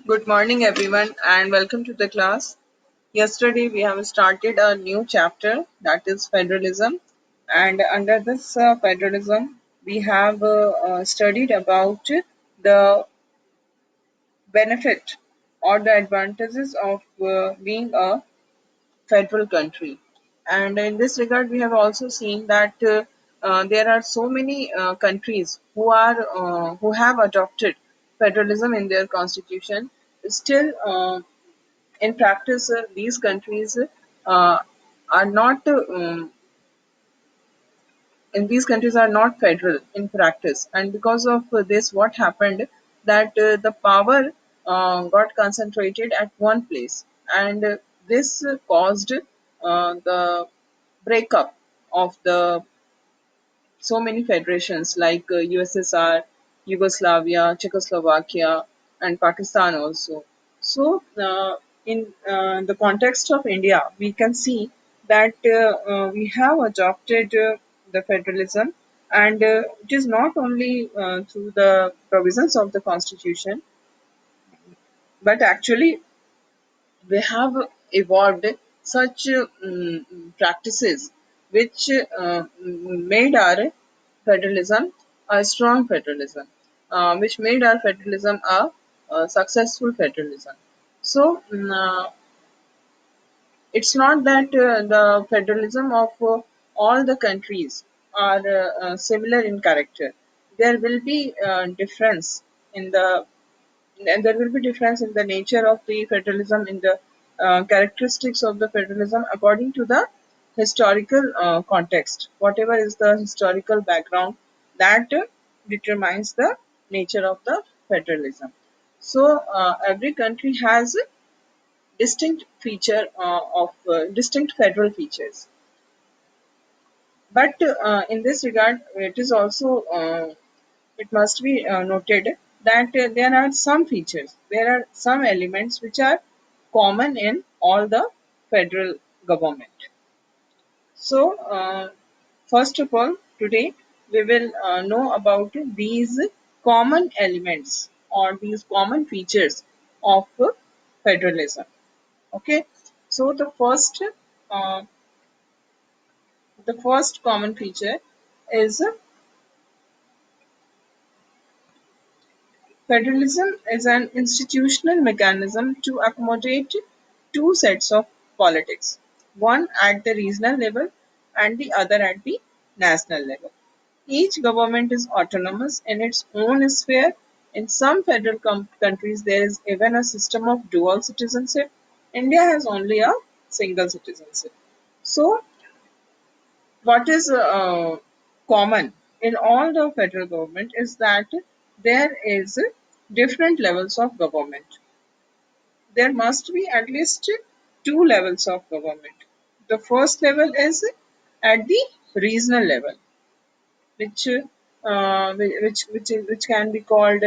Good morning, everyone, and welcome to the class. Yesterday, we have started a new chapter that is federalism, and under this federalism, we have studied about the benefit or the advantages of being a federal country. And in this regard, we have also seen that there are so many countries who have adopted federalism in their constitution. Still, in practice, these countries uh, are not in these countries are not federal in practice, and because of this, what happened that the power got concentrated at one place, and this caused the breakup of the so many federations like USSR, Yugoslavia, Czechoslovakia, and Pakistan also. So, in the context of India, we can see that we have adopted the federalism, and it is not only through the provisions of the constitution, but actually we have evolved such practices which made our federalism a strong federalism, which made our federalism a successful federalism. So, it's not that the federalism of all the countries are similar in character. There will be difference in the and there will be difference in the nature of the federalism, in the characteristics of the federalism according to the historical context. Whatever is the historical background that determines the nature of the federalism. So every country has distinct feature of distinct federal features. But in this regard, it must be noted that there are some features, there are some elements which are common in all the federal government. So, first of all, today we will know about these common elements or these common features of federalism. Okay, so uh, the first common feature is federalism is an institutional mechanism to accommodate two sets of politics, one at the regional level and the other at the national level. Each government is autonomous in its own sphere. In some federal countries, there is even a system of dual citizenship. India has only a single citizenship. So, what is common in all the federal government is that there is different levels of government. There must be at least two levels of government. The first level is at the regional level, which which can be called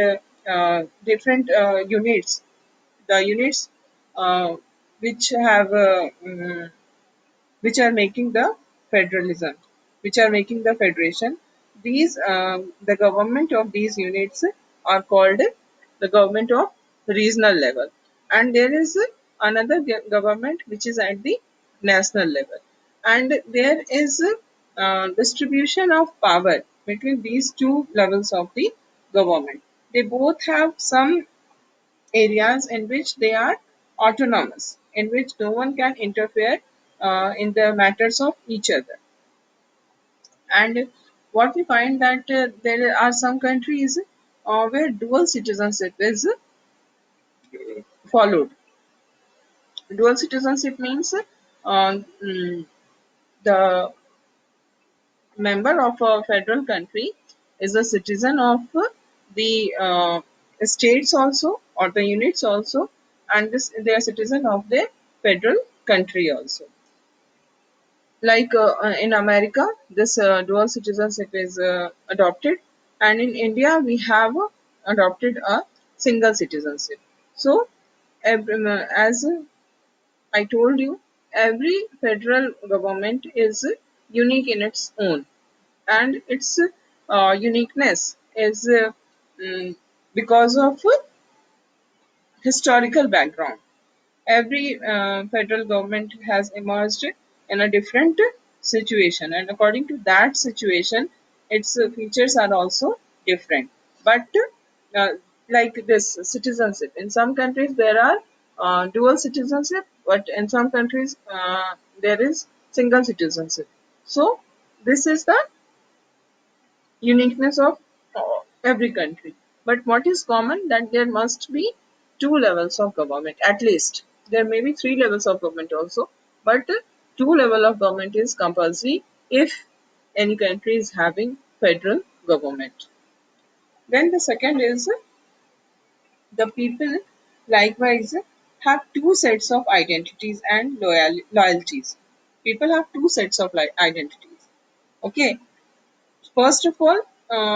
different units. The units uh, which have which are making the federalism, which are making the federation. These the government of these units are called the government of regional level, and there is another government which is at the national level, and there is distribution of power between these two levels of the government. They both have some areas in which they are autonomous, in which no one can interfere in the matters of each other. And what we find that there are some countries where dual citizenship is followed. Dual citizenship means the member of a federal country is a citizen of the states also, or the units also, and this they are citizen of the federal country also. Like in America, this dual citizenship is adopted, and in India we have adopted a single citizenship. So, as I told you, every federal government is unique in its own, and its uniqueness is mm, because of historical background. Every federal government has emerged in a different situation, and according to that situation, its features are also different. But uh, like this citizenship, in some countries there are dual citizenship, but in some countries there is single citizenship. So this is the uniqueness of every country. But what is common that there must be two levels of government at least. There may be three levels of government also, but two level of government is compulsory if any country is having federal government. Then the second is the people likewise have two sets of identities and loyalties. People have two sets of identities. Okay, first of all,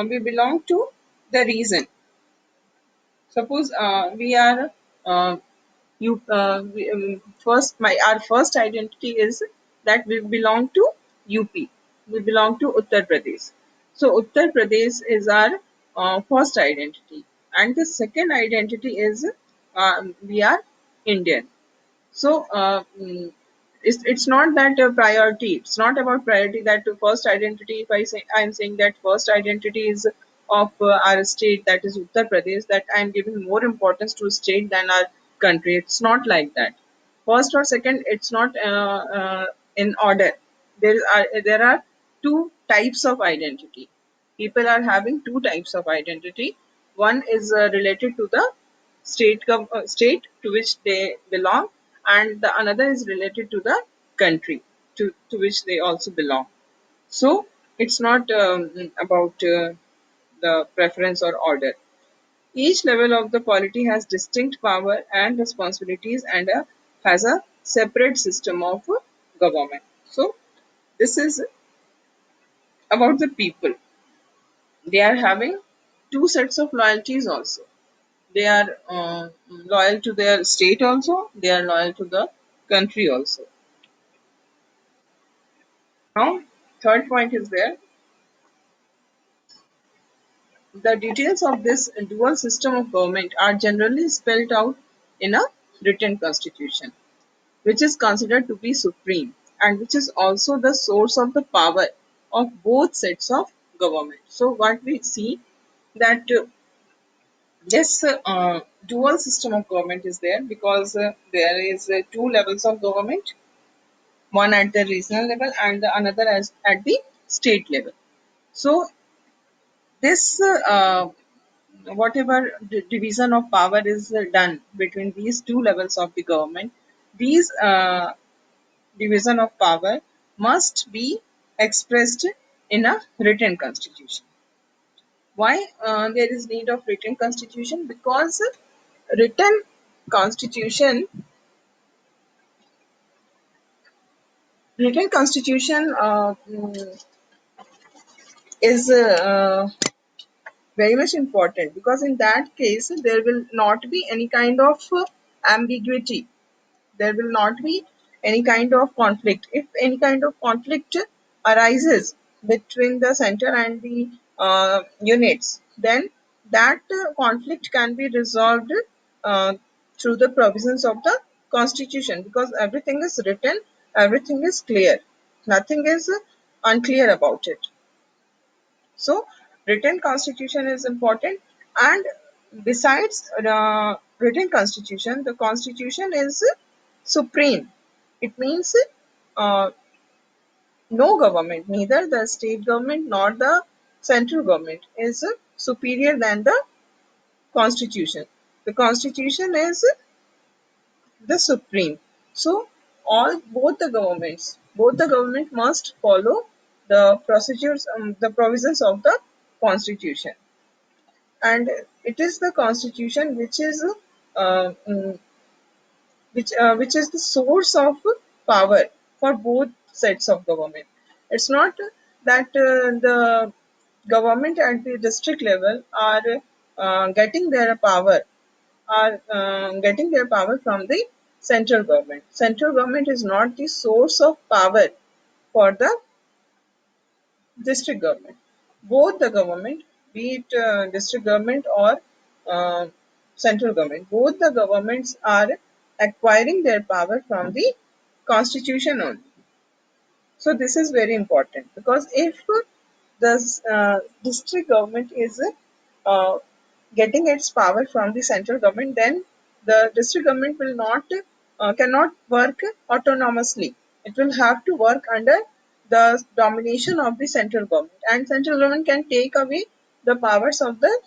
we belong to the reason. Suppose we are first my our first identity is that we belong to UP. We belong to Uttar Pradesh. So Uttar Pradesh is our first identity, and the second identity is we are Indian. So it's not that priority. It's not about priority that first identity. If I say I'm saying that first identity is of our state, that is Uttar Pradesh, that I'm giving more importance to state than our country. It's not like that. First or second, it's not in order. There are two types of identity. People are having two types of identity. One is related to the state to which they belong, and the another is related to the country to which they also belong. So it's not about the preference or order. Each level of the polity has distinct power and responsibilities, and has a separate system of government. So this is about the people. They are having two sets of loyalties also. They are loyal to their state also, they are loyal to the country also. Now third point is there, the details of this dual system of government are generally spelled out in a written constitution, which is considered to be supreme and which is also the source of the power of both sets of government. So what we see that this dual system of government is there because there is two levels of government, one at the regional level and the another as at the state level. So this whatever division of power is done between these two levels of the government, these division of power must be expressed in a written constitution. Why there is need of written constitution? Because written constitution is very much important, because in that case there will not be any kind of ambiguity, there will not be any kind of conflict. If any kind of conflict arises between the center and the units, then that conflict can be resolved uh, through the provisions of the constitution, because everything is written, everything is clear, nothing is unclear about it. So written constitution is important, and besides written constitution, the constitution is supreme. It means uh, no government, neither the state government nor the central government, is superior than the constitution. The constitution is the supreme. So all both the government must follow the procedures, the provisions of the constitution, and it is the constitution which is uh, mm, which is the source of power for both sets of government. It's not that the government at the district level are getting their power from the central government. Central government is not the source of power for the district government. Both the government, be it district government or uh, central government. Both the governments are acquiring their power from the constitution only. So this is very important, because if the district government is uh, getting its power from the central government, then the district government will not cannot work autonomously. It will have to work under the domination of the central government, and central government can take away the powers of the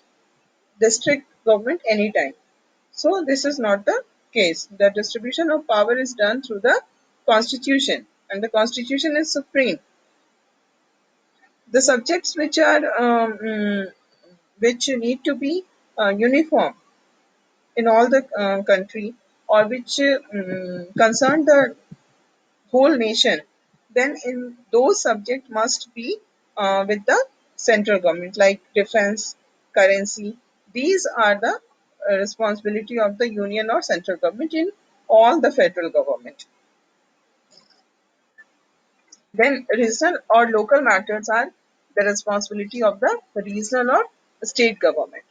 district government anytime. So this is not the case. The distribution of power is done through the constitution, and the constitution is supreme. The subjects which need to be uniform in all the country, or which concern the whole nation, then in those subjects must be with the central government, like defense, currency. These are the responsibility of the union or central government in all the federal government. Then regional or local matters are the responsibility of the regional or state government.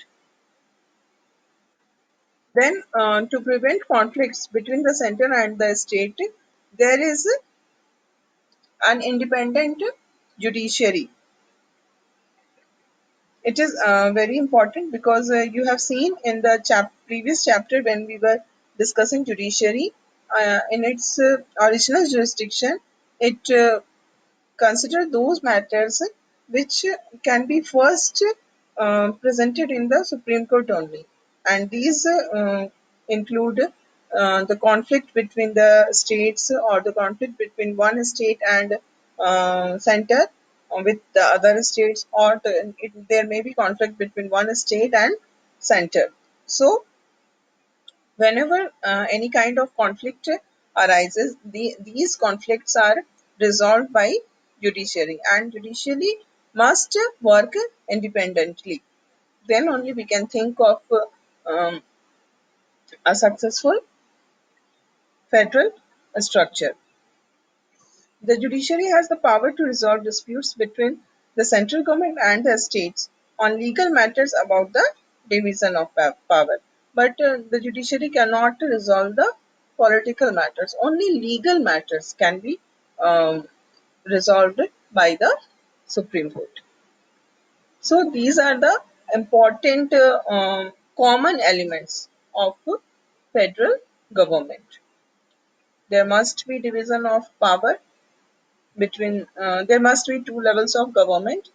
Then, to prevent conflicts between the center and the state, there is an independent judiciary. It is very important, because you have seen in the previous chapter when we were discussing judiciary, in its original jurisdiction, it consider those matters which can be first presented in the Supreme Court only. And these include the conflict between the states, or the conflict between one state and center with the other states, or there may be conflict between one state and center. So whenever any kind of conflict arises, these conflicts are resolved by judiciary, and judiciary must work independently. Then only we can think of a successful federal structure. The judiciary has the power to resolve disputes between the central government and the states on legal matters about the division of power. But the judiciary cannot resolve the political matters. Only legal matters can be um, resolved by the Supreme Court. So these are the important common elements of federal government. There must be division of power between, there must be two levels of government.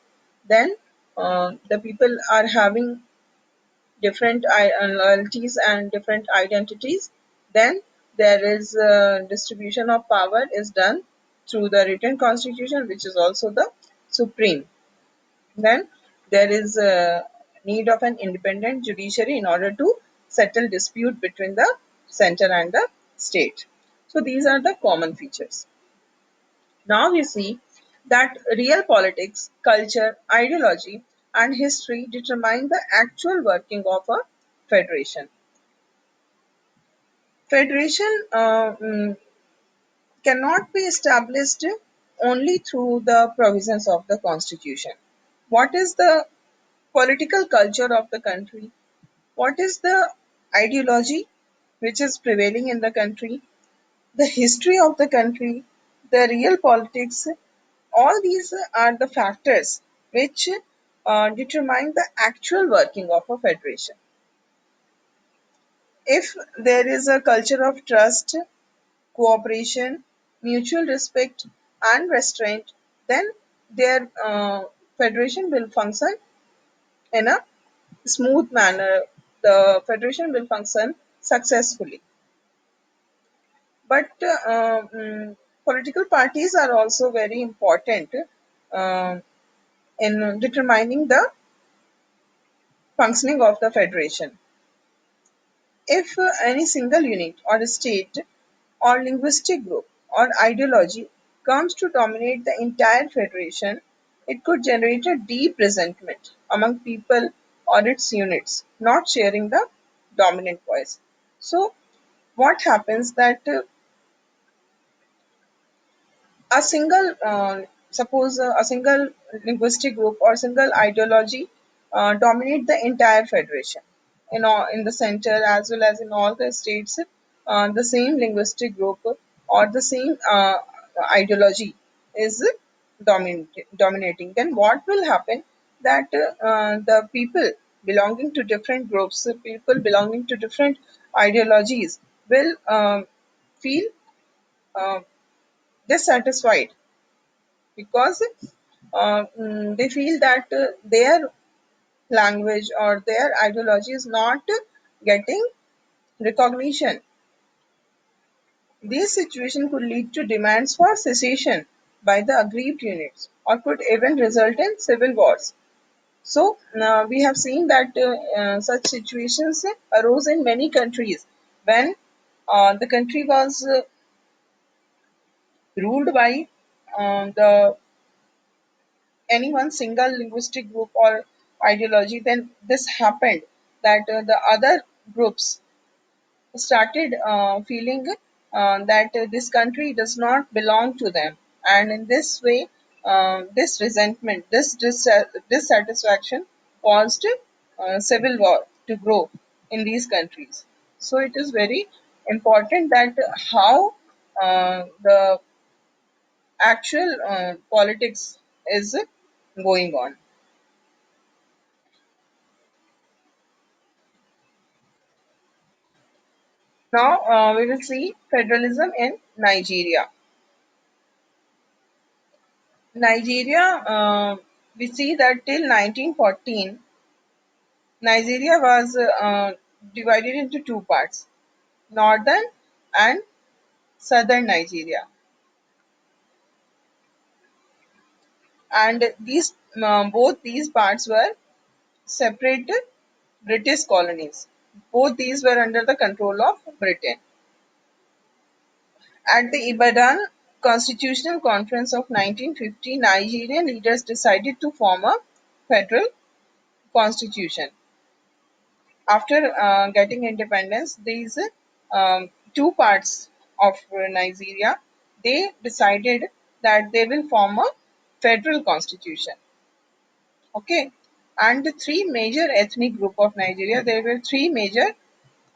Then the people are having different loyalties and different identities. Then there is distribution of power is done through the written constitution, which is also the supreme. Then there is a need of an independent judiciary in order to settle dispute between the center and the state. So these are the common features. Now we see that real politics, culture, ideology, and history determine the actual working of a federation. Federation cannot be established only through the provisions of the constitution. What is the political culture of the country? What is the ideology which is prevailing in the country? The history of the country, the real politics, all these are the factors which determine the actual working of a federation. If there is a culture of trust, cooperation, mutual respect, and restraint, then their federation will function in a smooth manner. The federation will function successfully. But political parties are also very important uh, in determining the functioning of the federation. If any single unit or state or linguistic group or ideology comes to dominate the entire federation, it could generate a deep resentment among people or its units not sharing the dominant voice. So, what happens that a single, suppose a single linguistic group or single ideology dominate the entire federation. in the center as well as in all the states, the same linguistic group or the same ideology is dominating, then what will happen that the people belonging to different groups, people belonging to different ideologies will feel uh, dissatisfied because they feel that their language or their ideology is not getting recognition. These situations could lead to demands for secession by the aggrieved units or could even result in civil wars. So, we have seen that such situations arose in many countries when the country was ruled by the any one single linguistic group or ideology. Then this happened that the other groups started feeling that this country does not belong to them, and in this way, this resentment, this dissatisfaction caused civil war to grow in these countries. So it is very important that how the actual politics is going on. Now we will see federalism in Nigeria. Nigeria, we see that till 1914, Nigeria was divided into two parts, northern and southern Nigeria. And these both these parts were separate British colonies. Both these were under the control of Britain. At the Ibadan Constitutional Conference of 1950, Nigerian leaders decided to form a federal constitution. After getting independence, these two parts of Nigeria, they decided that they will form a federal constitution. Okay, and the three major ethnic group of Nigeria, there were three major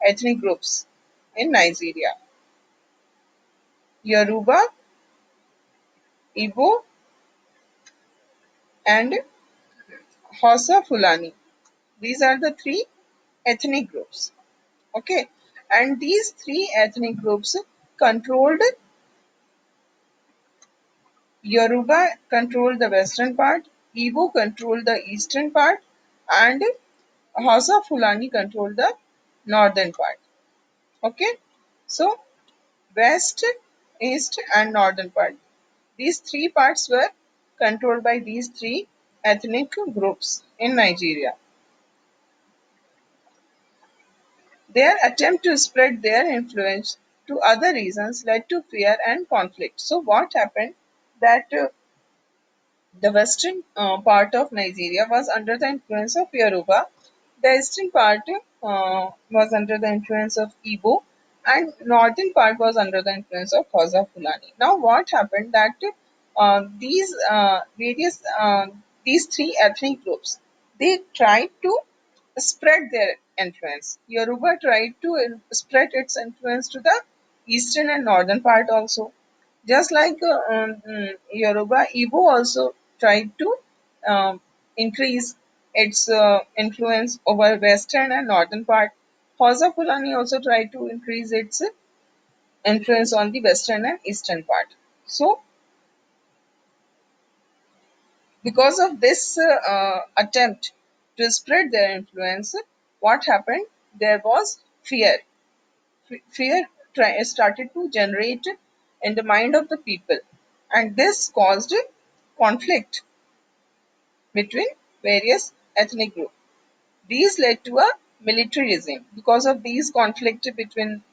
ethnic groups in Nigeria: Yoruba, Igbo, and Hausa Fulani. These are the three ethnic groups. Okay, and these three ethnic groups controlled. Yoruba controlled the western part, Igbo controlled the eastern part, and Hausa Fulani controlled the northern part. Okay, so west, east, and northern part. These three parts were controlled by these three ethnic groups in Nigeria. Their attempt to spread their influence to other regions led to fear and conflict. So, what happened that the western part of Nigeria was under the influence of Yoruba. The eastern part was under the influence of Igbo, and northern part was under the influence of Hausa Fulani. Now, what happened that these various these three ethnic groups, they tried to spread their influence. Yoruba tried to spread its influence to the eastern and northern part also. Just like Yoruba, Igbo also tried to increase its influence over western and northern part. Hausa Fulani also tried to increase its influence on the western and eastern part. So, because of this attempt to spread their influence, what happened? There was fear. Fear started to generate in the mind of the people, and this caused conflict between various ethnic groups. These led to a military regime. Because of these conflict between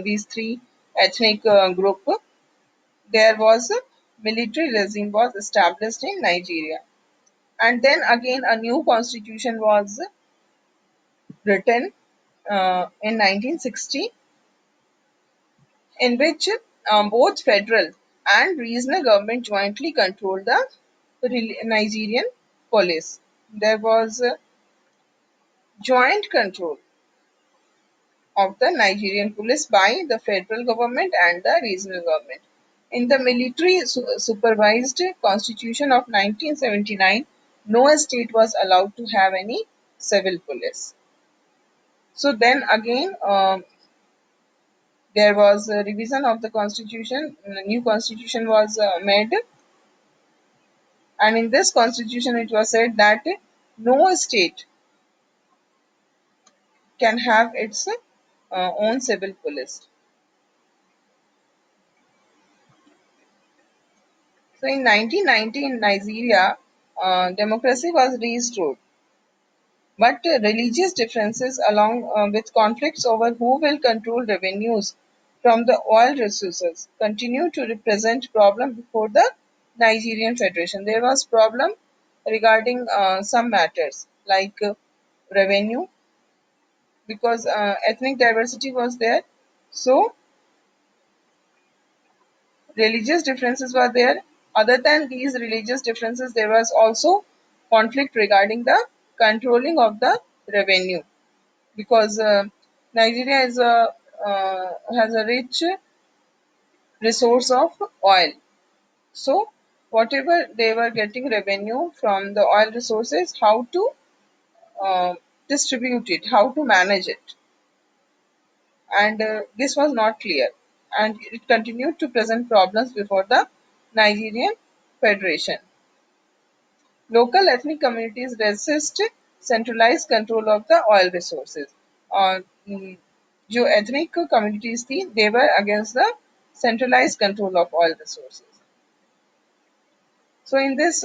these three ethnic group, there was a military regime was established in Nigeria. And then again a new constitution was written in 1960, in which both federal and regional government jointly controlled the Nigerian police. There was joint control. of the Nigerian police by the federal government and the regional government. In the military supervised constitution of 1979, no state was allowed to have any civil police. So then again, there was a revision of the constitution. A new constitution was made, and in this constitution, it was said that no state can have its own civil police. So in 1990 in Nigeria, democracy was restored, but religious differences along with conflicts over who will control revenues from the oil resources continue to represent problem before the Nigerian Federation. There was problem regarding some matters like revenue, because ethnic diversity was there. So religious differences were there. Other than these religious differences, there was also conflict regarding the controlling of the revenue, because Nigeria is a has a rich resource of oil. So whatever they were getting revenue from the oil resources, how to uh, distribute it, how to manage it, and this was not clear, and it continued to present problems before the Nigerian Federation. Local ethnic communities resist centralized control of the oil resources. Mm, जो ethnic communities थी, they were against the centralized control of oil resources. So in this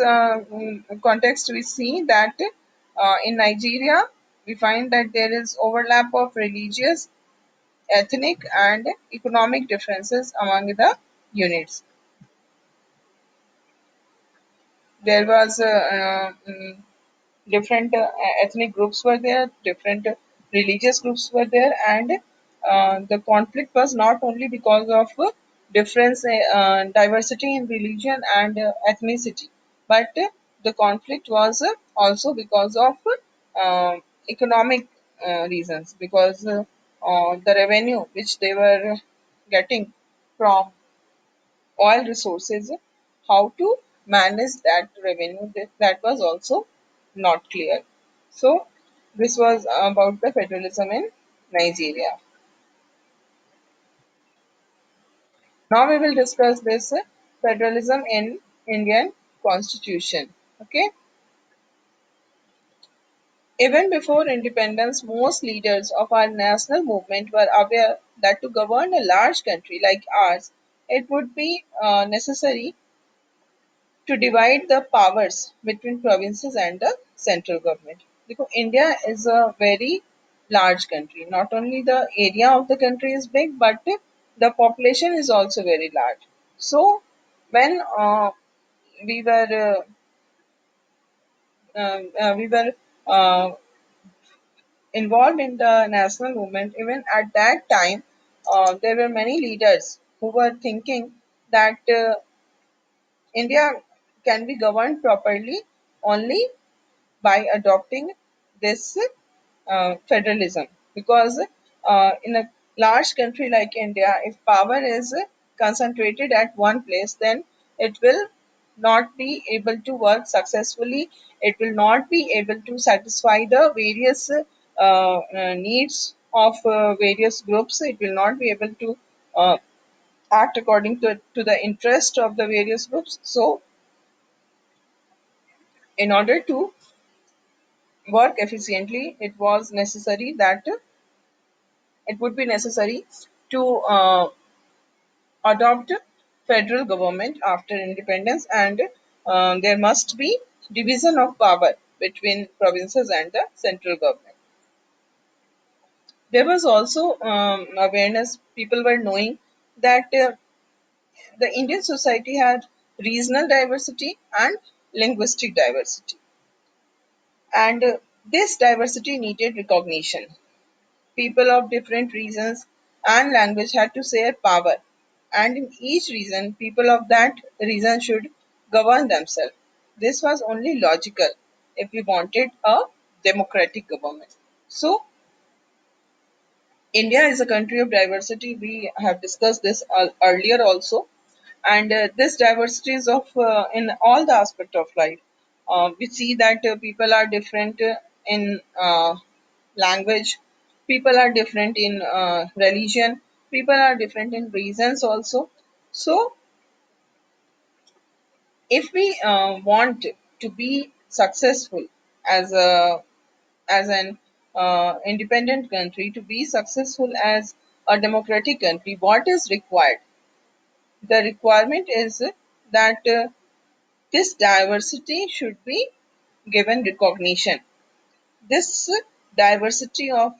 context, we see that in Nigeria, we find that there is overlap of religious, ethnic, and economic differences among the units. There was different ethnic groups were there, different religious groups were there, and the conflict was not only because of difference, diversity in religion and ethnicity, but the conflict was also because of economic reasons, because the revenue which they were getting from oil resources, how to manage that revenue, that was also not clear. So this was about the federalism in Nigeria. Now we will discuss this federalism in Indian constitution. Okay. Even before independence, most leaders of our national movement were aware that to govern a large country like ours, it would be necessary to divide the powers between provinces and the central government. Because India is a very large country. Not only the area of the country is big, but the population is also very large. So when we were we were uh, involved in the national movement, even at that time, there were many leaders who were thinking that India can be governed properly only by adopting this federalism, because in a large country like India, if power is concentrated at one place, then it will not be able to work successfully. It will not be able to satisfy the various needs of various groups. It will not be able to uh, act according to the interest of the various groups. So in order to work efficiently, it would be necessary to adopt federal government after independence, and there must be division of power between provinces and the central government. There was also awareness, people were knowing that the Indian society had regional diversity and linguistic diversity, and this diversity needed recognition. People of different regions and language had to share power, and in each region, people of that region should govern themselves. This was only logical if we wanted a democratic government. So, India is a country of diversity. We have discussed this earlier also, and this diversity is of in all the aspect of life. We see that people are different in language, people are different in religion, people are different in reasons also. So, if we want to be successful as a as an independent country, to be successful as a democratic country, what is required? The requirement is that this diversity should be given recognition. This diversity of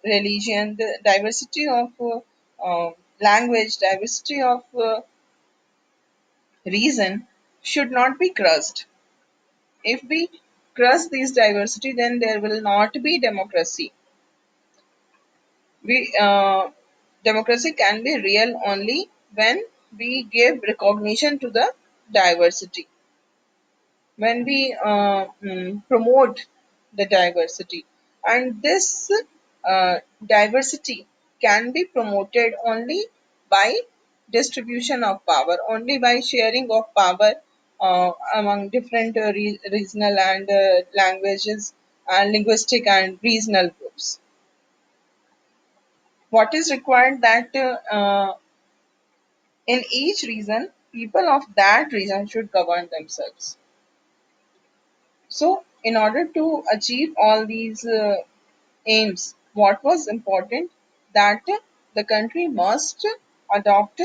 religion, the diversity of language, diversity of reason should not be crushed. If we crush this diversity, then there will not be democracy. We Democracy can be real only when we give recognition to the diversity, when we promote the diversity, and this diversity can be promoted only by distribution of power, only by sharing of power among different regional and languages and linguistic and regional groups. What is required that in each region, people of that region should govern themselves. So, in order to achieve all these aims, what was important that the country must adopt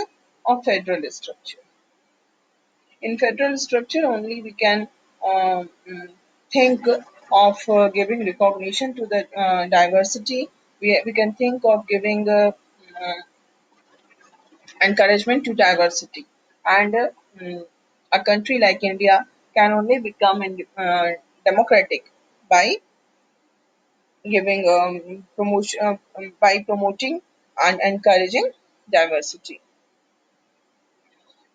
a federal structure. In federal structure, only we can think of giving recognition to the diversity. We can think of giving encouragement to diversity. And a country like India can only become democratic by giving promotion by promoting and encouraging diversity.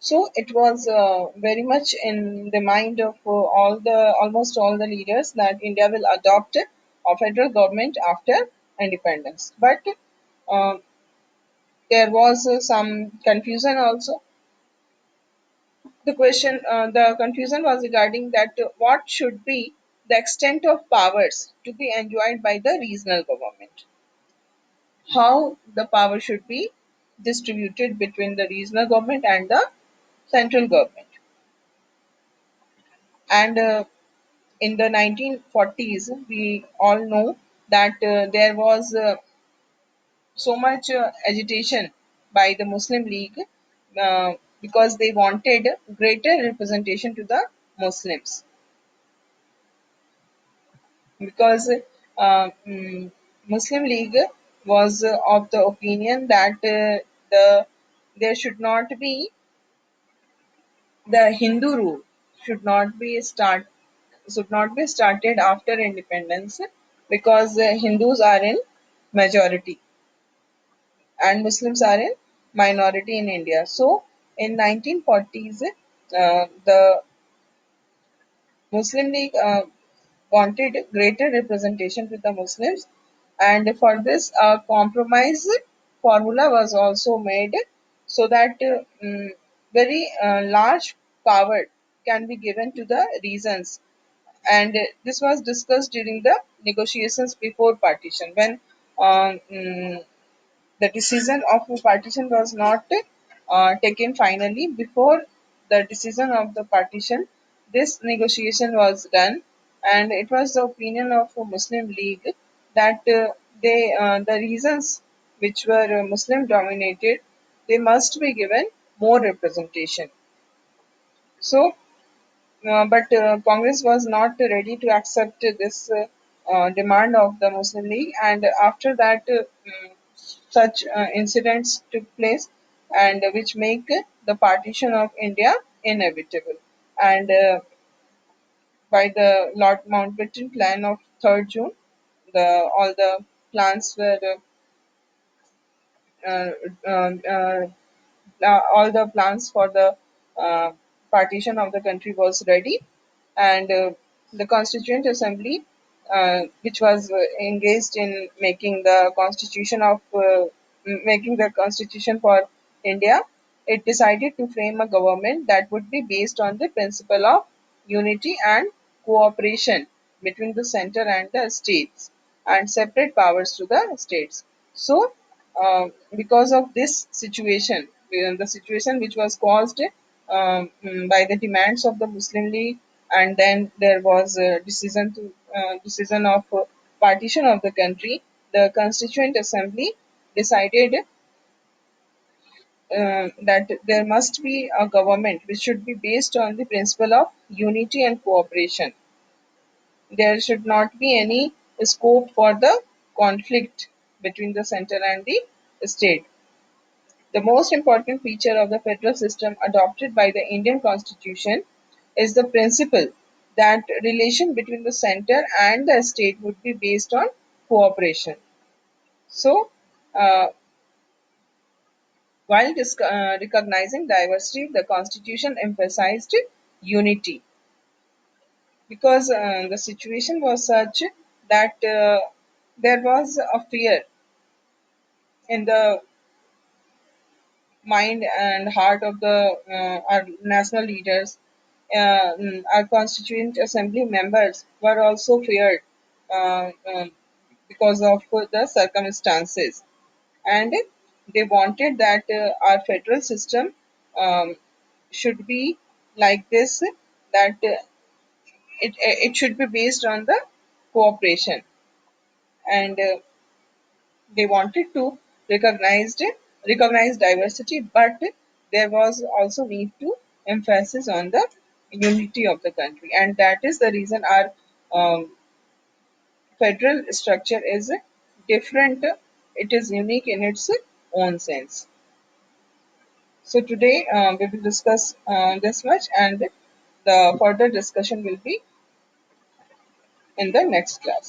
So it was very much in the mind of almost all the leaders that India will adopt a federal government after independence. But uh, there was some confusion also. The confusion was regarding that what should be the extent of powers to be enjoyed by the regional government, how the power should be distributed between the regional government and the central government. And in the 1940s, we all know that there was so much agitation by the Muslim League because they wanted greater representation to the Muslims, because Muslim League was of the opinion that there should not be the Hindu rule should not be started after independence, because Hindus are in majority and Muslims are in minority in India. So in 1940s, the Muslim League wanted greater representation with the Muslims, and for this, a compromise formula was also made so that very large power can be given to the regions. And this was discussed during the negotiations before partition, when the decision of partition was not taken finally. Before the decision of the partition, this negotiation was done, and it was the opinion of a Muslim League that the reasons which were Muslim dominated, they must be given more representation. So but Congress was not ready to accept this demand of the Muslim League, and after that, such incidents took place, and which make the partition of India inevitable. And by the Lord Mountbatten Plan of 3rd June, the all the plans were uh, uh, uh, all the plans for the uh, partition of the country was ready, and the Constituent Assembly which was engaged in making the constitution for India. It decided to frame a government that would be based on the principle of unity and cooperation between the center and the states, and separate powers to the states. So, because of this situation, the situation which was caused by the demands of the Muslim League, and then there was a decision of partition of the country. The Constituent Assembly decided that there must be a government which should be based on the principle of unity and cooperation. There should not be any scope for the conflict between the center and the state. The most important feature of the federal system adopted by the Indian Constitution is the principle that relation between the center and the state would be based on cooperation. So, uh, while recognizing diversity, the Constitution emphasized unity, because the situation was such that there was a fear in the mind and heart of the our national leaders. Our constituent assembly members were also feared because of the circumstances, and they wanted that our federal system um, should be like this, that it should be based on the cooperation, and they wanted to recognize recognize diversity, but there was also need to emphasis on the unity of the country, and that is the reason our federal structure is different. It is unique in its own sense. So today we will discuss this much, and the further discussion will be in the next class.